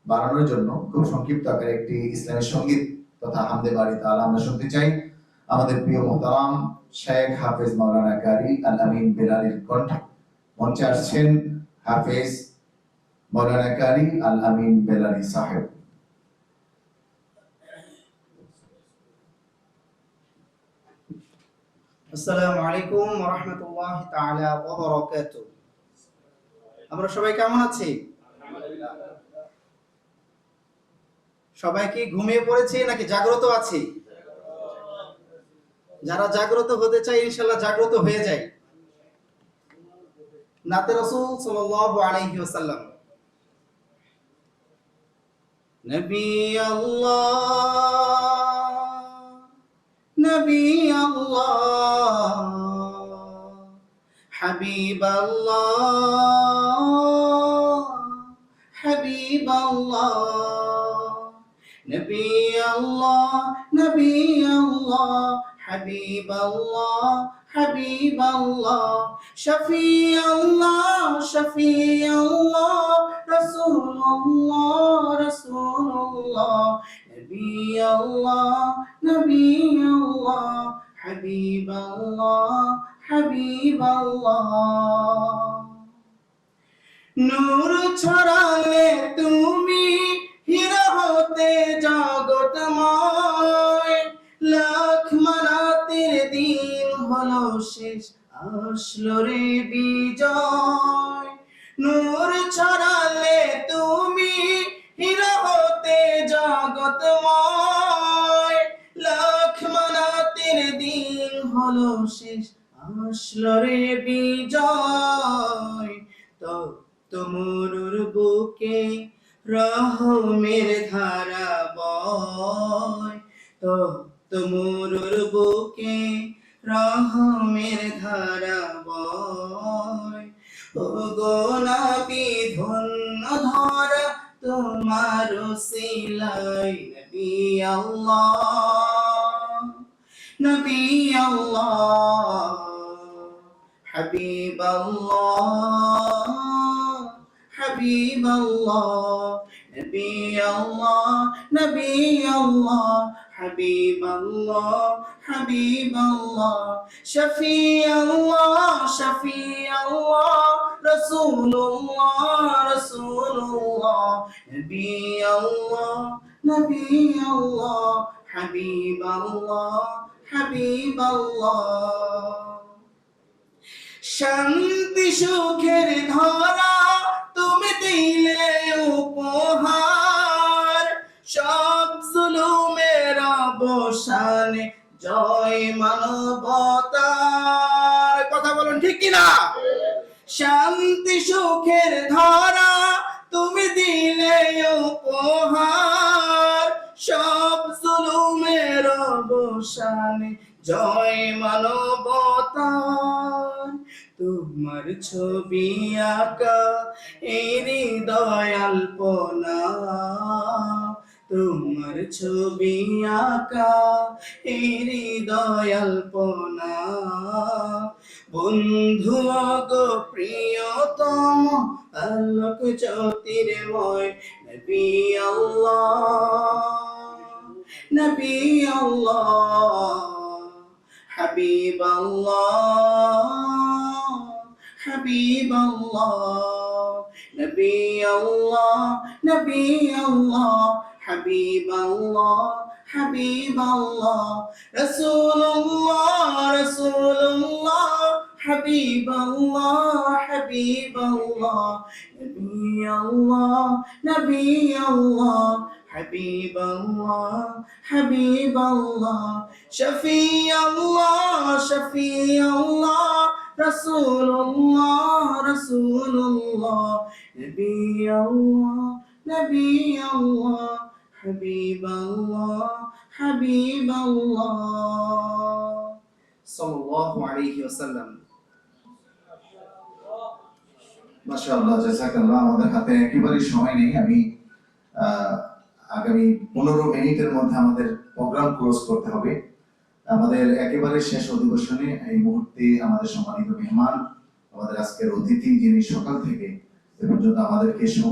বাড়ানোর জন্য খুব সংক্ষিপ্ত আকারে একটি ইসলামী সঙ্গীত তথা হামদে বাড়ি তাআলা আমরা শুনতে চাই। আমাদের প্রিয় মুহতারাম শেখ হাফেজ মাওলানা কারি আল আমিন বেলালীর কণ্ঠে মঞ্চে আসছেন হাফেজ মাওলানা কারি আল আমিন বেলালী সাহেব। আসসালামু আলাইকুম ওয়া রাহমাতুল্লাহি তাআলা ওয়া বারাকাতুহু। আমরা সবাই কেমন আছি? সবাই কি ঘুমিয়ে পড়েছে নাকি জাগ্রত আছি? যারা জাগ্রত হতে চায় ইনশাআল্লাহ জাগ্রত হয়ে যায়। নাতে রাসূল সাল্লাল্লাহু আলাইহি ওয়াসাল্লাম, নবী আল্লাহ হাবিব আল্লাহ নবী আল্লাহ হাবিব আল্লাহ শফি আল্লাহ রাসূলুল্লাহ নবী আল্লাহ হাবিব আল্লাহ। নূর ছড়ালে তুমি হীরা হতে জগৎময়, লাখ মানাতের দিন হলো শেষ, আসলো রে বিজয়। নূর ছড়ালে তুমি হীরা হতে জগৎময়, লাখ মানাতের দিন হলো শেষ, আসলো রে বিজয়। তোমরুর বুকে রহমের ধারা বয়, তোমরুর বুকে রহমের ধারা বয়। ও গো নবী ধন্য ধরা তোমার উসিলাই, নবী আল্লাহ হাবিব আল্লাহ নবী আল্লাহ হাবিব আল্লাহ শফি আল্লাহ রাসূলুল্লাহ নবী আল্লাহ হাবিব আল্লাহ। শান্তি সুখের ধরা তুমি দিলে উপহার, সব জুলুমের অবসানে জয় মানবতার। কথা বলুন ঠিক কিনা? শান্তি সুখের ধরা তুমি দিলে উপহার, সব জুলুমের অবসানে জয় মানবতার। তোমার ছবি আঁকা এই হৃদয় আলপনা, তোমার ছবি আঁকা এই হৃদয় আলপনা। বন্ধু গো প্রিয়তম আলোক জ্যোতির্ময় নবী আল্লাহ হাবিব আল্লাহ নবী আল্লাহ হাবিব আল্লাহ রাসূলুল্লাহ হাবিব আল্লাহ নবী আল্লাহ হাবিব আল্লাহ শফি আল্লাহ রাসূলুল্লাহ নবী আল্লাহ হাবিব আল্লাহ সাল্লাল্লাহু আলাইহি ওয়াসাল্লাম। মাশাআল্লাহ, জাযাকাল্লাহ। আমাদের হাতে একেবারেই সময় নেই। আমি আগামী 15 মিনিটের মধ্যে আমাদের প্রোগ্রাম ক্লোজ করতে হবে। আমাদের একেবারে শেষ অধিবেশনে এই মুহূর্তে আমাদের সম্মানিত মেহমান, আমাদের আজকের অতিথি, যিনি সকাল থেকে এ পর্যন্ত আমাদেরকে